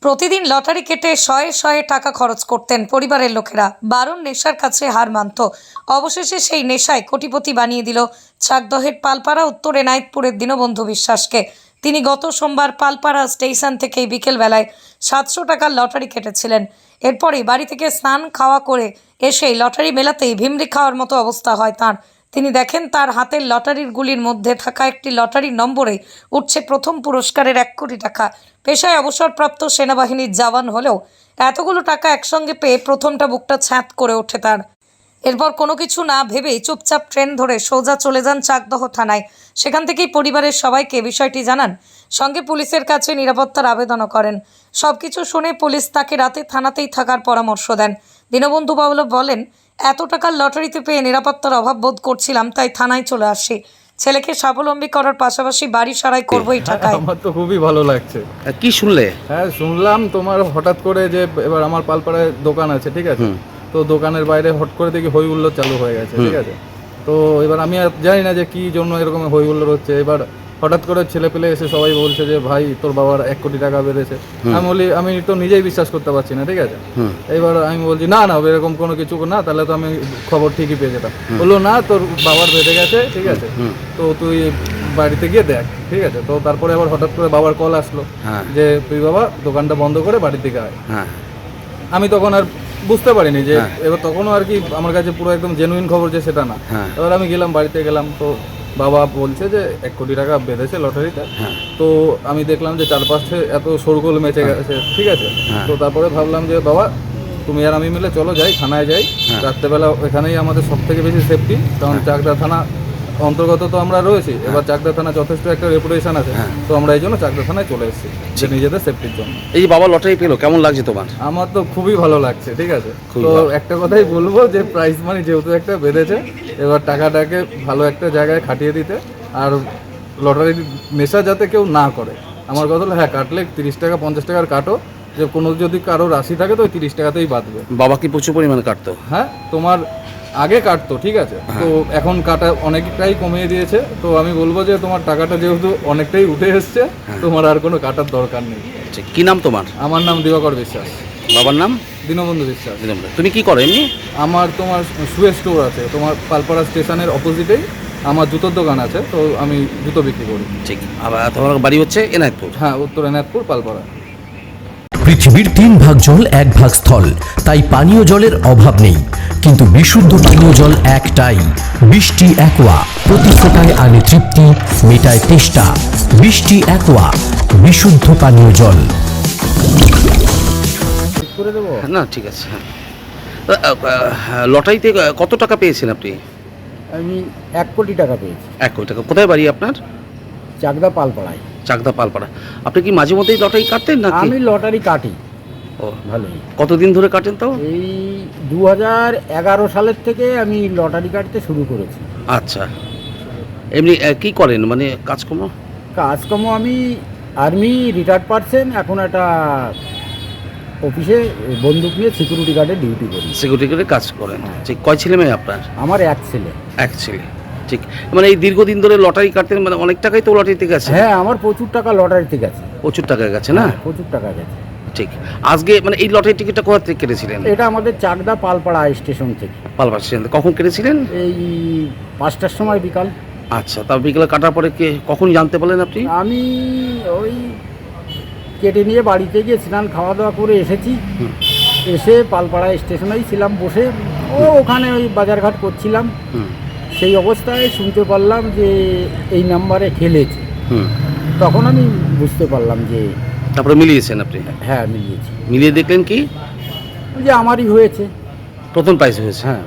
প্রতিদিন লটারি কেটে শয়ে শয়ে টাকা খরচ করতেন পরিবারের লোকেরা। বারণ নেশার কাছে হার মানত। অবশেষে সেই নেশায় কোটিপতি বানিয়ে দিল চাকদহের পালপাড়া উত্তর এনায়েতপুরের দীনবন্ধু বিশ্বাসকে। তিনি গত সোমবার পালপাড়া স্টেশন থেকে বিকেলবেলায় 700 টাকার লটারি কেটেছিলেন। এরপরই বাড়ি থেকে স্নান খাওয়া করে এসেই লটারি মেলাতেই ভিমরি খাওয়ার মতো অবস্থা হয় তাঁর। তিনি দেখেন তার হাতের লটারির গুলির মধ্যে থাকা একটি লটারির নম্বরে উঠছে প্রথম পুরস্কারের 1 কোটি টাকা। পেশায় অবসরপ্রাপ্ত সেনাবাহিনীর জওয়ান হলেও এতগুলো টাকা একসঙ্গে পেয়ে প্রথমটা বুকটা ছ্যাঁত করে ওঠে তার। এরপর কোনো কিছু না ভেবেই চুপচাপ ট্রেন ধরে সোজা চলে যান চাকদহ থানায়। সেখান থেকেই পরিবারের সবাইকে বিষয়টি জানান, সঙ্গে পুলিশের কাছে নিরাপত্তার আবেদনও করেন। সবকিছু শুনে পুলিশ তাকে রাতে থানাতেই থাকার পরামর্শ দেন। দীনবন্ধু বাবু বলেন, এত টাকার লটারিতে পেয়ে নিরাপত্তার অভাব বোধ করছিলাম, তাই থানায় চলে আসি। ছেলেকে স্বাবলম্বী করার পাশাপাশি বাড়ি সারাই করবো এই টাকায়। আমার তো খুবই ভালো লাগছে। কি শুনলে? হ্যাঁ, শুনলাম তোমার হঠাৎ করে যে এবার আমার পালপাড়ায় দোকান আছে, ঠিক আছে, তো দোকানের বাইরে হট করে দেখি হই হুল্লোড় চালু হয়ে গেছে, ঠিক আছে। তো এবার আমি আর জানি না যে কি জন্য এরকম হই হুল্লোড় হচ্ছে। এবার হঠাৎ করে ছেলে পেলে এসে সবাই বলছে যে ভাই তোর বাবার 1 কোটি টাকা বেড়েছে। আমি বলি আমি তো নিজেই বিশ্বাস করতে পারছি না, ঠিক আছে। এবার আমি বলছি না না এরকম কোনো কিছু না, তাহলে তো আমি খবর ঠিকই পেয়ে যেতাম। বললো না তোর বাবার বেড়ে গেছে, ঠিক আছে, তো তুই বাড়িতে গিয়ে দেখ, ঠিক আছে। তো তারপরে আবার হঠাৎ করে বাবার কল আসলো যে তুই বাবা দোকানটা বন্ধ করে বাড়ির দিকে আয়। আমি তখন আর বুঝতে পারিনি যে এবার তখনও আর কি আমার কাছে পুরো একদম জেনুইন খবর যে সেটা না। এবার আমি গেলাম, বাড়িতে গেলাম, তো বাবা বলছে যে 1 কোটি টাকা বেঁধেছে লটারিতে। তো আমি দেখলাম যে চারপাশে এত শোরগোল মেচে গেছে, ঠিক আছে। তো তারপরে ভাবলাম যে বাবা তুমি আর আমি মিলে চলো যাই, থানায় যাই। রাত্রেবেলা এখানেই আমাদের সব থেকে বেশি সেফটি, কারণ চাকদা থানা অন্তর্গত তো আমরা রয়েছি। এবার চাকদা থানা যথেষ্ট একটা রেপুটেশন আছে, তো আমরা এই জন্য চাকদা থানায় চলে এসেছি যে নিজেদের সেফটির জন্য। এই যে বাবা লটারি পেলো, কেমন লাগছে তোমার? আমার তো খুবই ভালো লাগছে, ঠিক আছে। তো একটা কথাই বলবো যে প্রাইজ মানি যেহেতু একটা বেঁধেছে, এবার টাকাটাকে ভালো একটা জায়গায় খাটিয়ে দিতে, আর লটারির নেশা যাতে কেউ না করে। আমার কথা হলো হ্যাঁ, কাটলে 30 টাকা 50 টাকার কাটো, যে কোনো যদি কারো রাশি থাকে তো ওই 30 টাকাতেই বাঁধবে। বাবা কি প্রচুর পরিমাণে কাটতো? হ্যাঁ, তোমার আগে কাটতো, ঠিক আছে, তো এখন কাটা অনেকটাই কমিয়ে দিয়েছে। তো আমি বলবো যে তোমার টাকাটা যেহেতু অনেকটাই উঠে এসছে, তোমার আর কোনো কাটার দরকার নেই। কি নাম তোমার? আমার নাম দিবাকর বিশ্বাস। বাবার নাম? দীনবন্ধু বিশ্বাস। তুমি কি করো এমনি? আমার তোমার শুয়ে স্টোর আছে, তোমার পালপাড়া স্টেশনের অপোজিটেই আমার জুতোর দোকান আছে, তো আমি জুতো বিক্রি করি। ঠিক। আবার তোমার বাড়ি হচ্ছে এনায়েতপুর? হ্যাঁ, উত্তর এনায়েতপুর, পালপাড়া। পৃথিবীর 3 ভাগ জল 1 ভাগ স্থল, তাই পানীয় জলের অভাব নেই। কিন্তু বিশুদ্ধ পানীয় জল একটাই, বৃষ্টি অ্যাকোয়া। প্রতি ফোটায় আনে তৃপ্তি, মেটায় তেষ্টা। বৃষ্টি অ্যাকোয়া, বিশুদ্ধ পানীয় জল। না ঠিক আছে। লটারিতে কত টাকা পেয়েছেন আপনি? আমি 1 কোটি টাকা পেয়েছি। 1 কোটি টাকা। কোথায় বাড়ি আপনার? চাকদা পালপাড়ায়। চাকদা পালপাড়া। আপনি কি মাঝে মধ্যেই লটারি কাটতেন নাকি? আমি লটারি কাটি। ও ভালোই। কতদিন ধরে কাটেন তাও? এই 2011 সালের থেকে আমি লটারি কাটতে শুরু করেছি। আচ্ছা, এমনি কি করেন, মানে কাজকর্ম? কাজকর্ম আমি আর্মি রিটায়ার্ড পারসন, এখন একটা অফিসে বন্দুক নিয়ে সিকিউরিটি গার্ডের ডিউটি করি। সিকিউরিটি গার্ডে কাজ করেন? ঠিক। কয় ছেলে মেয়ে আপনার? আমার 1 ছেলে। 1 ছেলে। ঠিক। মানে এই দীর্ঘদিন ধরে লটারি কাটতেন, মানে অনেক টাকাই তো লটারিতে গেছে। হ্যাঁ, আমার প্রচুর টাকা লটারিতে গেছে। প্রচুর টাকা গেছে না? প্রচুর টাকা গেছে। ঠিক। আজকে মানে এই লটারি টিকিটটা কোথা থেকে কেটেছিলেন? এটা আমাদের চাকদা পালপাড়া স্টেশন থেকে। পালপাড়া স্টেশন। কখন কেটেছিলেন? এই 5টার সময় বিকাল। আচ্ছা, তা বিকেলে কাটার পরে কখন জানতে পারলেন আপনি? আমি ওই কেটে নিয়ে বাড়িতে গিয়ে স্নান খাওয়া দাওয়া করে এসেছি। এসে পালপাড়া স্টেশনেই ছিলাম বসে, ওখানে ওই বাজারঘাট করছিলাম। সেই অবস্থায় শুনতে পারলাম যে এই নাম্বারে খেলেছে। তখন আমি বুঝতে পারলাম যে। তারপরে মিলিয়েছেন আপনি? হ্যাঁ, মিলিয়েছি। মিলিয়ে দেখলেন কি? যে আমারই হয়েছে, প্রথম প্রাইজ হয়েছে। হ্যাঁ।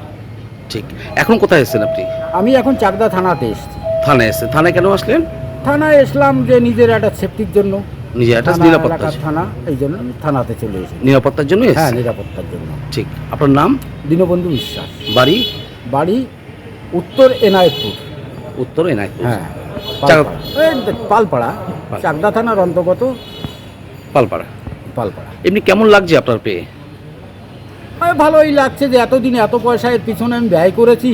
ঠিক। এখন কোথায় এসেছেন আপনি? আমি এখন চাকদা থানাতে এসেছি। থানায় এসেছেন? থানায় কেন আসলেন? থানায় এসলাম যে নিজের একটা সেফটির জন্য, নিজের একটা নিরাপত্তা। থানা, এই জন্য আমি থানাতে চলে এসেছি। নিরাপত্তার জন্য? হ্যাঁ, নিরাপত্তার জন্য। ঠিক। আপনার নাম? দীনবন্ধু বিশ্বাস। বাড়ি? বাড়ি উত্তর এনায়েতপুর। উত্তর এনায়েতপুর। হ্যাঁ, পালপাড়া, চাকদা থানার অন্তর্গত পালপাড়া। পালপাড়া। এমনি কেমন লাগছে আপনার পেয়ে? ভালোই লাগছে যে এতদিন এত পয়সা এর পিছনে আমি ব্যয় করেছি,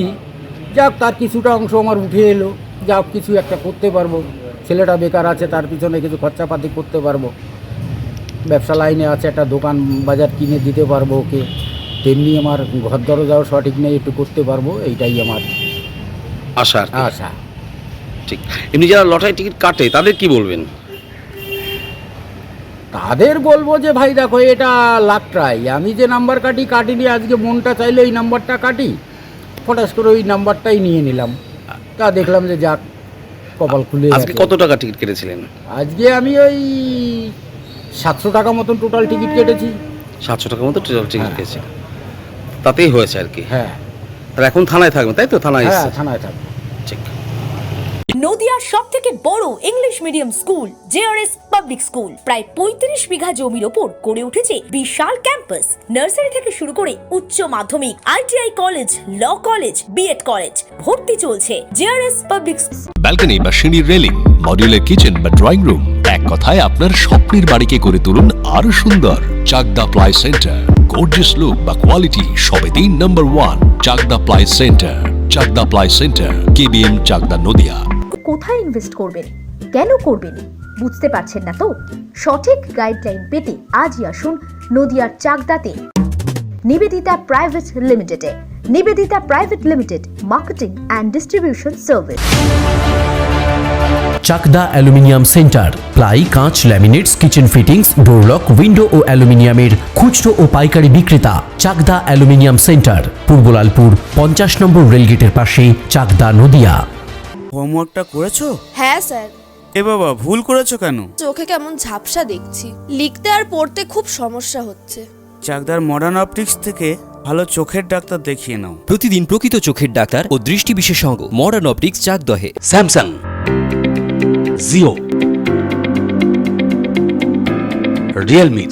যাক তার কিছুটা অংশ আমার উঠে এলো, যাক কিছু একটা করতে পারবো। ছেলেটা বেকার আছে, তার পিছনে কিছু খরচাপাতি করতে পারবো। ব্যবসা লাইনে আছে, একটা দোকান বাজার কিনে দিতে পারবো ওকে, তেমনি আমার ঘর দরজাও সঠিক নেই, একটু করতে পারবো, এইটাই আমার আশা আর কি। আশা। ঠিক। এমনি যারা লটারি টিকিট কাটে তাদের কি বলবেন? তাদের বলবো যে ভাই দেখো এটা লাখ ট্রাই, আমি যে নাম্বার কাটিনি, আজকে মনটা চাইলে এই নাম্বারটা কাটি, ফটাস করে ওই নাম্বারটাই নিয়ে নিলাম, তা দেখলাম যে যাক কপাল খুলে আজকে গেছে। কত টাকা টিকিট কেটেছিলেন? আজকে আমি ওই 700 টাকা মতন টোটাল টিকিট কেটেছি। 700 টাকার মতো টোটাল টিকিট হ্যাঁ। কেটেছিলেন, তাতেই হয়েছে আর কি। হ্যাঁ তাহলে এখন থানায় থাকবেন, তাই তো? থানায় হ্যাঁ, এসেছে। থানায় থাকবো। ঠিক। নদিয়ার সব থেকে বড় English medium school JRS public school প্রায় 35 বিঘা জমির ওপর গড়ে উঠেছে বিশাল ক্যাম্পাস। নার্সারি থেকে শুরু করে উচ্চ মাধ্যমিক, ITI college, law college, BEd college, ভর্তি চলছে জেআরএস পাবলিক। ব্যালকনি বা সিঁড়ির রেলিং, মডিউলার কিচেন বা ড্রয়িং রুম, এক কথায় আপনার স্বপ্নের বাড়িকে করে তুলুন আরো সুন্দর। Chakdah ply centre, gorgeous look বা কোয়ালিটি সবে 3 number 1 Chakdah ply centre. Chakdah ply centre, KBM, Chakdah, Nadia. কোথায় ইনভেস্ট করবেন, কেন করবেন, বুঝতে পারছেন না তো? সঠিক গাইডলাইন পেতে আজই আসুন নদিয়ার চাকদাতে নিবেদিতা প্রাইভেট লিমিটেডে। Nivedita private limited, marketing and distribution service. Chakdah aluminium centre, ply, কাঁচ, laminates, kitchen fittings, door lock, window ও অ্যালুমিনিয়ামের খুচরো ও পাইকারি বিক্রেতা। চাকদা অ্যালুমিনিয়াম সেন্টার, পূর্বলালপুর 50 নম্বর রেলগেটের পাশে, চাকদা, নদিয়া। হোমওয়ার্কটা করেছো? হ্যাঁ স্যার। এ বাবা, ভুল করেছো কেন? চোখে কেমন ঝাপসা দেখছি, লিখতে আর পড়তে খুব সমস্যা হচ্ছে। চাকদার মডার্ন অপটিক্স থেকে ভালো চোখের ডাক্তার দেখিয়ে নাও। প্রতিদিন প্রকৃত চোখের ডাক্তার ও দৃষ্টি বিশেষজ্ঞ মডার্ন অপটিক্স, চাকদহে। Samsung, Jio, Realme,